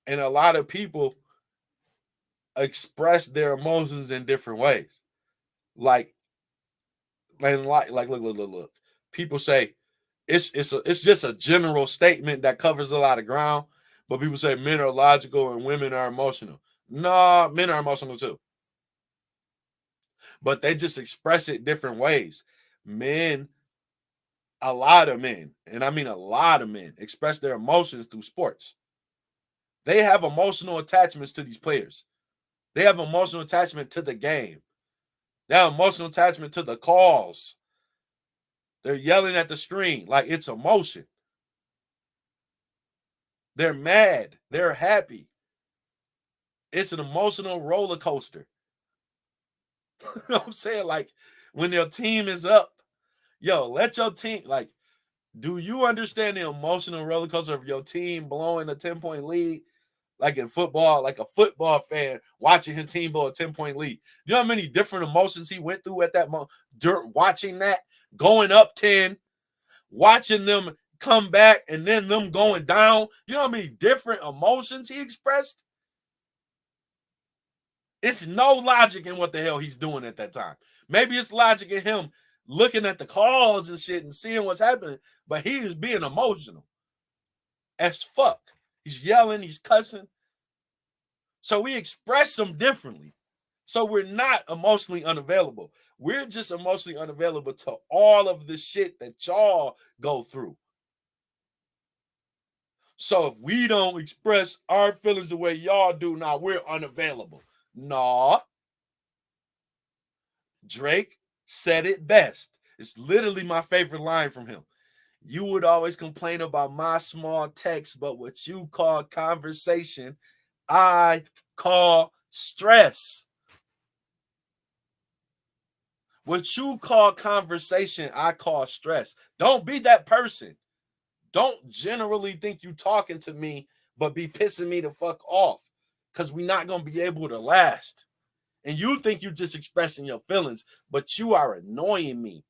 a lot of people express their emotions in different ways. Like look. People say it's just a general statement that covers a lot of ground, but people say men are logical and women are emotional. Nah, men are emotional too. But they just express it different ways. Men, a lot of men, and I mean a lot of men, express their emotions through sports. They have emotional attachments to these players. They have emotional attachment to the game. They have emotional attachment to the calls. They're yelling at the screen like it's emotion. They're mad. They're happy. It's an emotional roller coaster. You know what I'm saying? Like when your team is up, yo, let your team, like, do you understand the emotional roller coaster of your team blowing a 10-point lead? Like in football, like a football fan watching his team blow a 10-point lead. You know how many different emotions he went through at that moment, watching that, going up 10, watching them come back, and then them going down. You know how many different emotions he expressed? It's no logic in what the hell he's doing at that time. Maybe it's logic in him looking at the calls and shit and seeing what's happening, but he is being emotional as fuck. He's yelling, he's cussing. So we express them differently. So we're not emotionally unavailable. We're just emotionally unavailable to all of the shit that y'all go through. So if we don't express our feelings the way y'all do now, we're unavailable. Nah. Drake said it best. It's literally my favorite line from him. You would always complain about my small text, but what you call conversation, I call stress. What you call conversation, I call stress. Don't be that person. Don't generally think you talking to me, but be pissing me the fuck off. Because we're not going to be able to last. And you think you're just expressing your feelings, but you are annoying me.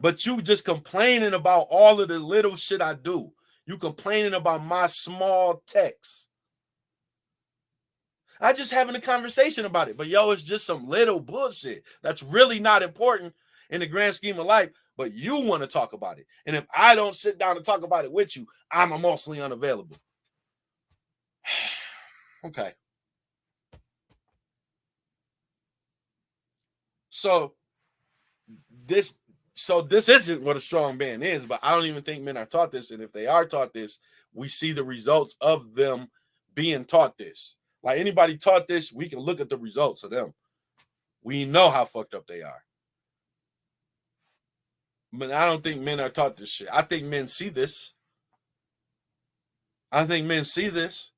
But you just complaining about all of the little shit I do. You complaining about my small text. I just having a conversation about it. But yo, it's just some little bullshit that's really not important in the grand scheme of life. But you want to talk about it. And if I don't sit down and talk about it with you, I'm emotionally unavailable. Okay. So this isn't what a strong man is, but I don't even think men are taught this. And if they are taught this, we see the results of them being taught this. Like anybody taught this, we can look at the results of them. We know how fucked up they are. But I don't think men are taught this shit. I think men see this. I think men see this.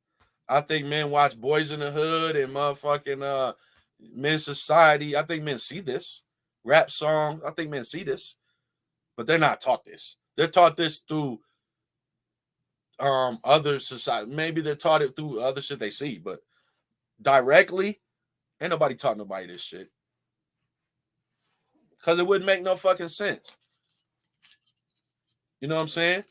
I think men watch Boys in the Hood and motherfucking Men's Society. I think men see this. Rap songs. I think men see this. But they're not taught this. They're taught this through other society. Maybe they're taught it through other shit they see, but directly, ain't nobody taught nobody this shit. Because it wouldn't make no fucking sense. You know what I'm saying?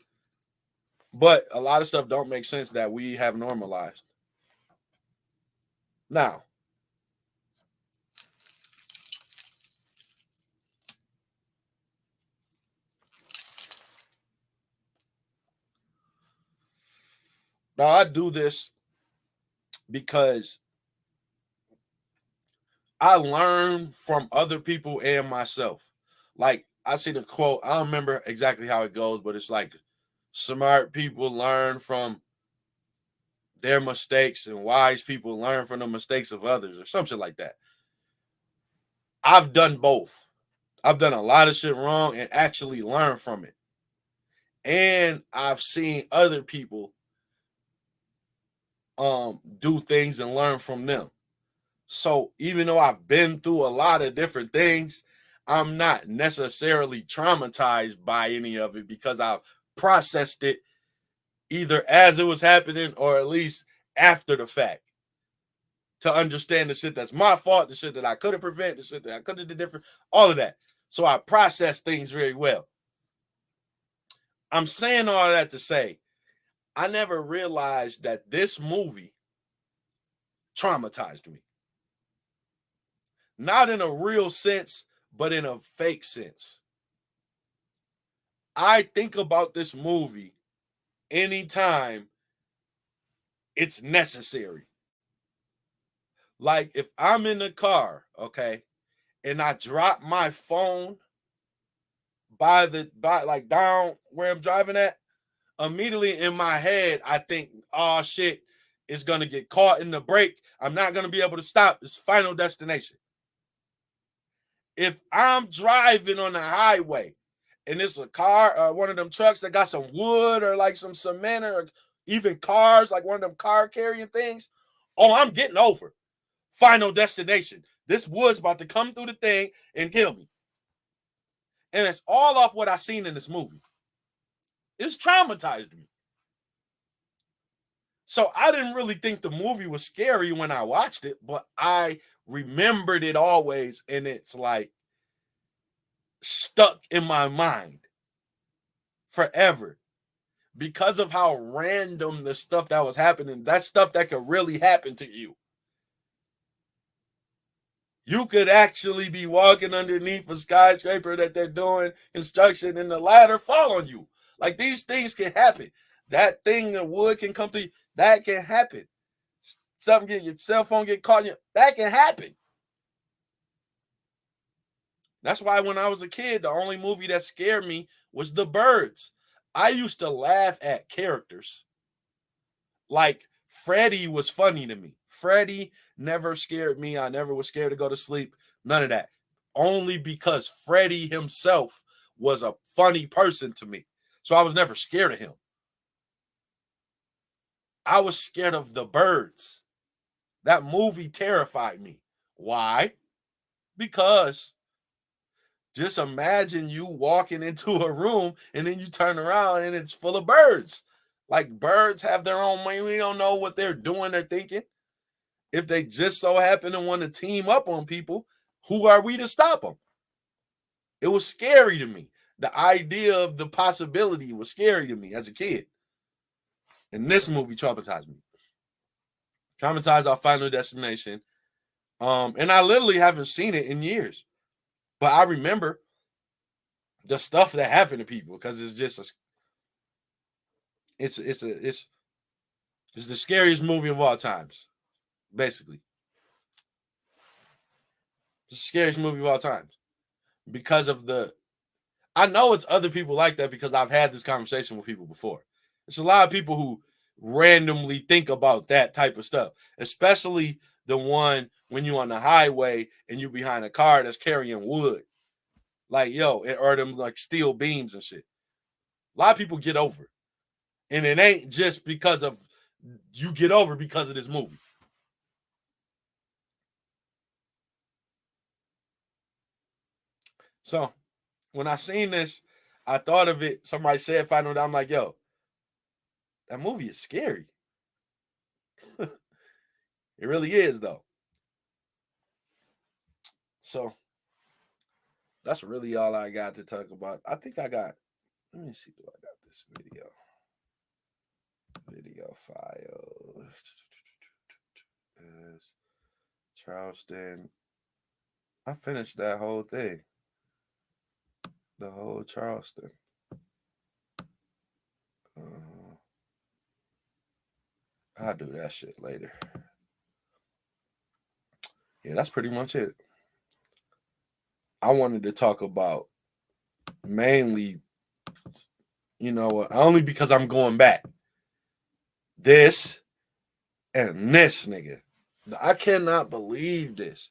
But a lot of stuff don't make sense that we have normalized. Now, I do this because I learn from other people and myself. Like, I see the quote, I don't remember exactly how it goes, but it's like smart people learn from their mistakes and wise people learn from the mistakes of others or something like that. I've done both. I've done a lot of shit wrong and actually learned from it. And I've seen other people do things and learn from them. So even though I've been through a lot of different things, I'm not necessarily traumatized by any of it because I've processed it either as it was happening or at least after the fact to understand the shit that's my fault, the shit that I couldn't prevent, the shit that I could have done different, all of that. So I process things very well. I'm saying all that to say, I never realized that this movie traumatized me. Not in a real sense, but in a fake sense. I think about this movie anytime it's necessary. Like if I'm in the car, okay, and I drop my phone by like down where I'm driving at, immediately in my head, I think, oh shit, it's gonna get caught in the brake. I'm not gonna be able to stop. It's Final Destination. If I'm driving on the highway and it's a car, one of them trucks that got some wood or like some cement or even cars, like one of them car carrying things, oh, I'm getting over. Final Destination. This wood's about to come through the thing and kill me. And it's all off what I seen in this movie. It's traumatized me. So I didn't really think the movie was scary when I watched it, but I remembered it always, and it's like stuck in my mind forever because of how random the stuff that was happening. That's stuff that could really happen to you. You could actually be walking underneath a skyscraper that they're doing construction and the ladder fall on you. Like these things can happen. That thing of wood can come through. That can happen. Something get your cell phone get caught in you. That can happen. That's why when I was a kid, the only movie that scared me was The Birds. I used to laugh at characters. Like Freddy was funny to me. Freddy never scared me. I never was scared to go to sleep. None of that. Only because Freddy himself was a funny person to me. So I was never scared of him. I was scared of The Birds. That movie terrified me. Why? Because just imagine you walking into a room and then you turn around and it's full of birds. Like birds have their own mind. We don't know what they're doing, they're thinking. If they just so happen to want to team up on people, who are we to stop them? It was scary to me. The idea of the possibility was scary to me as a kid. And this movie traumatized me. Traumatized our Final Destination. And I literally haven't seen it in years. But I remember the stuff that happened to people because it's just it's the scariest movie of all times, basically. It's the scariest movie of all times because of the. I know it's other people like that because I've had this conversation with people before. It's a lot of people who randomly think about that type of stuff, especially the one when you're on the highway and you're behind a car that's carrying wood, like yo, or them like steel beams and shit. A lot of people get over it. And it ain't just because of you get over because of this movie. So when I seen this, I thought of it. Somebody said Final, I'm like, yo, That movie is scary. It really is, though. So that's really all I got to talk about. I think I got. Let me see. Do I got this video? Video file. Charleston. I finished that whole thing. The whole Charleston. I'll do that shit later. Yeah, that's pretty much it. I wanted to talk about mainly, only because I'm going back. This and this nigga. I cannot believe this.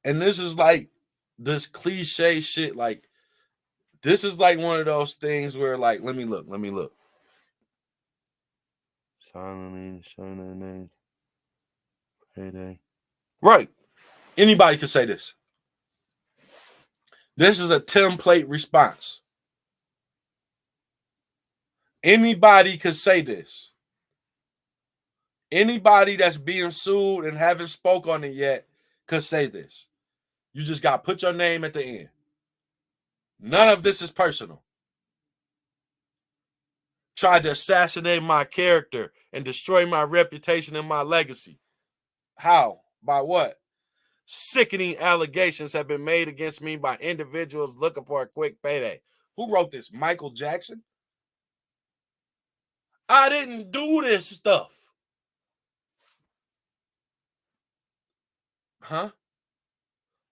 And this is like this cliche shit. Like, this is like one of those things where, like, let me look. Silently, payday. Right. Anybody could say this. This is a template response. Anybody could say this. Anybody that's being sued and haven't spoke on it yet could say this. You just got to put your name at the end. None of this is personal. Tried to assassinate my character and destroy my reputation and my legacy. How? By what? Sickening allegations have been made against me by individuals looking for a quick payday. Who wrote this? Michael Jackson? I didn't do this stuff. Huh?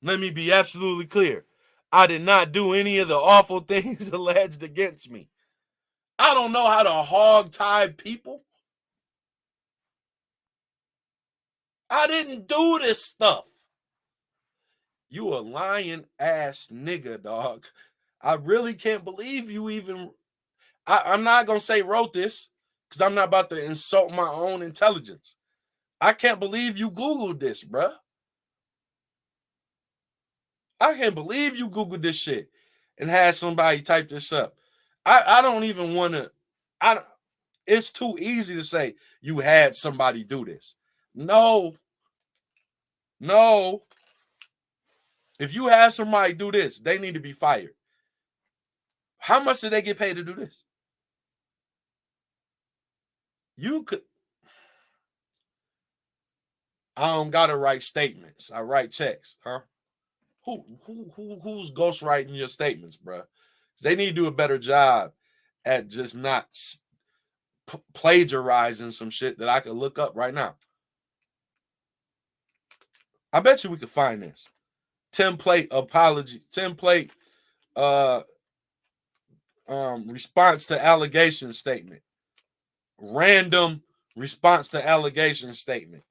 Let me be absolutely clear. I did not do any of the awful things alleged against me. I don't know how to hog-tie people. I didn't do this stuff. You a lying ass nigga, dog. I really can't believe you even... I'm not going to say wrote this because I'm not about to insult my own intelligence. I can't believe you Googled this, bruh. I can't believe you Googled this shit and had somebody type this up. I don't even want to... It's too easy to say you had somebody do this. No. If you have somebody do this, they need to be fired. How much did they get paid to do this? You could... I don't gotta write statements. I write checks, huh? Who's ghostwriting your statements, bro? They need to do a better job at just not plagiarizing some shit that I can look up right now. I bet you we could find this. Template apology. Template response to allegation statement. Random response to allegation statement.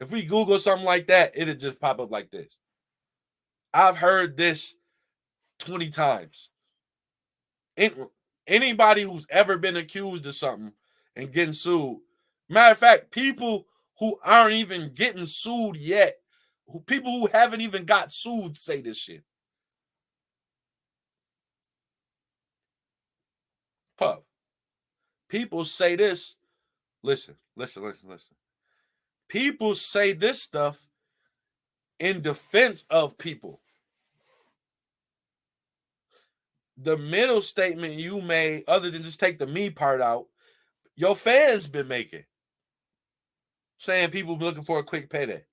If we Google something like that, it'll just pop up like this. I've heard this 20 times. Anybody who's ever been accused of something and getting sued, matter of fact, people who aren't even getting sued yet, people who haven't even got sued say this shit. Puff. People say this. Listen. People say this stuff in defense of people. The middle statement you made, other than just take the me part out, your fans been making. Saying people be looking for a quick payday.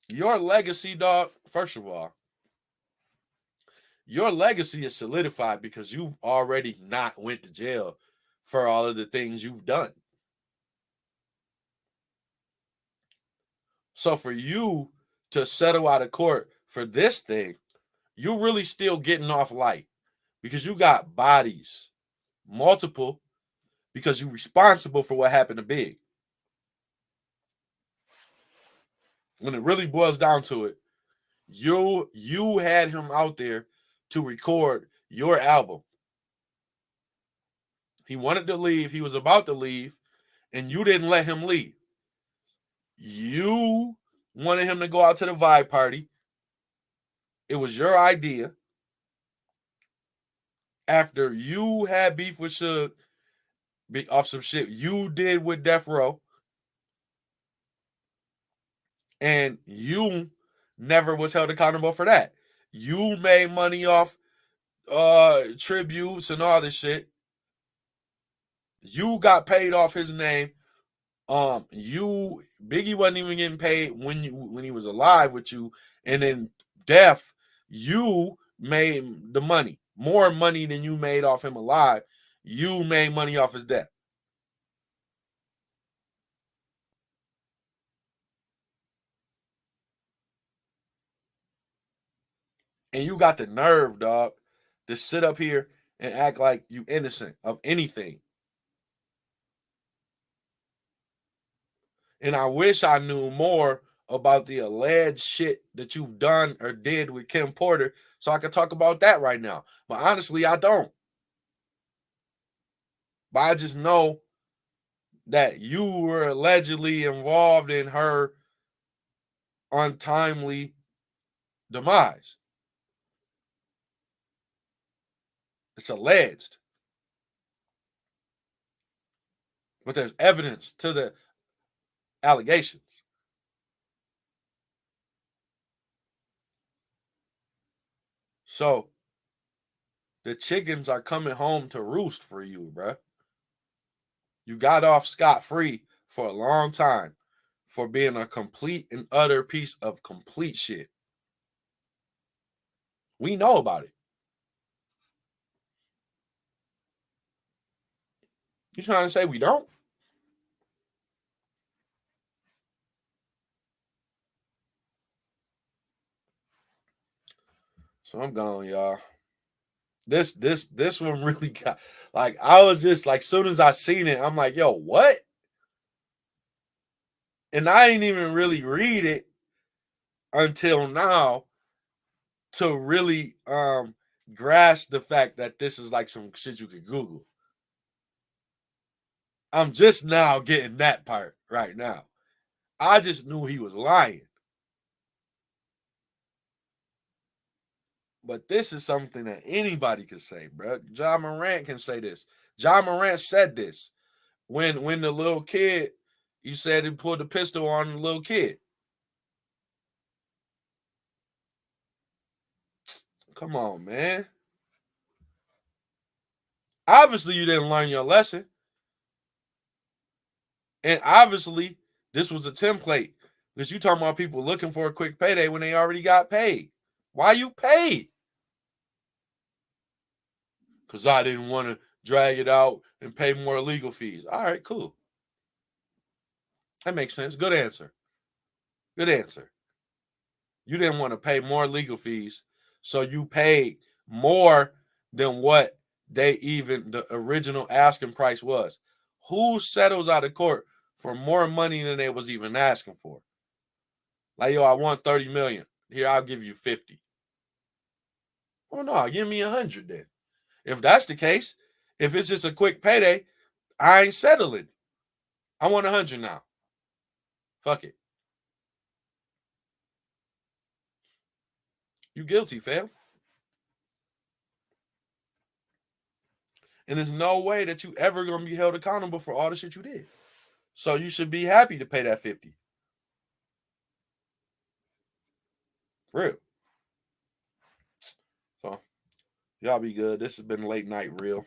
Your legacy, dog, first of all, your legacy is solidified because you've already not went to jail for all of the things you've done. So for you to settle out of court for this thing, you're really still getting off light because you got bodies, multiple, because you're responsible for what happened to Big. When it really boils down to it, you had him out there to record your album. He wanted to leave. He was about to leave, and you didn't let him leave. You wanted him to go out to the vibe party. It was your idea. after you had beef with Suge off some shit you did with Death Row, and you never was held accountable for that. You made money off tributes and all this shit. You got paid off his name. You Biggie wasn't even getting paid when he was alive with you, and then Death, you made the money, more money than you made off him alive. You made money off his death. And you got the nerve, dog, to sit up here and act like you innocent of anything. And I wish I knew more about the alleged shit that you've done or did with Kim Porter so I could talk about that right now. But honestly, I don't. But I just know that you were allegedly involved in her untimely demise. It's alleged. But there's evidence to the allegations. So the chickens are coming home to roost for you, bruh. You got off scot-free for a long time for being a complete and utter piece of complete shit. We know about it. You trying to say we don't? So I'm gone, y'all. This one really got, like, I was just like, soon as I seen it, I'm like, yo, what? And I ain't even really read it until now to really grasp the fact that this is like some shit you could Google. I'm just now getting that part right now. I just knew he was lying. But this is something that anybody can say, bro. Ja Morant can say this. Ja Morant said this when the little kid, you said he pulled the pistol on the little kid. Come on, man. Obviously, you didn't learn your lesson. And obviously, this was a template because you talking about people looking for a quick payday when they already got paid. Why you paid? Because I didn't want to drag it out and pay more legal fees. All right, cool. That makes sense. Good answer. Good answer. You didn't want to pay more legal fees, so you paid more than what the original asking price was. Who settles out of court for more money than they was even asking for? Like, yo, I want 30 million. Here, I'll give you 50. Oh no, give me 100 then. If that's the case, if it's just a quick payday, I ain't settling. I want 100 now. Fuck it. You guilty, fam. And there's no way that you ever gonna be held accountable for all the shit you did. So you should be happy to pay that 50. Real. So y'all be good. This has been late night real.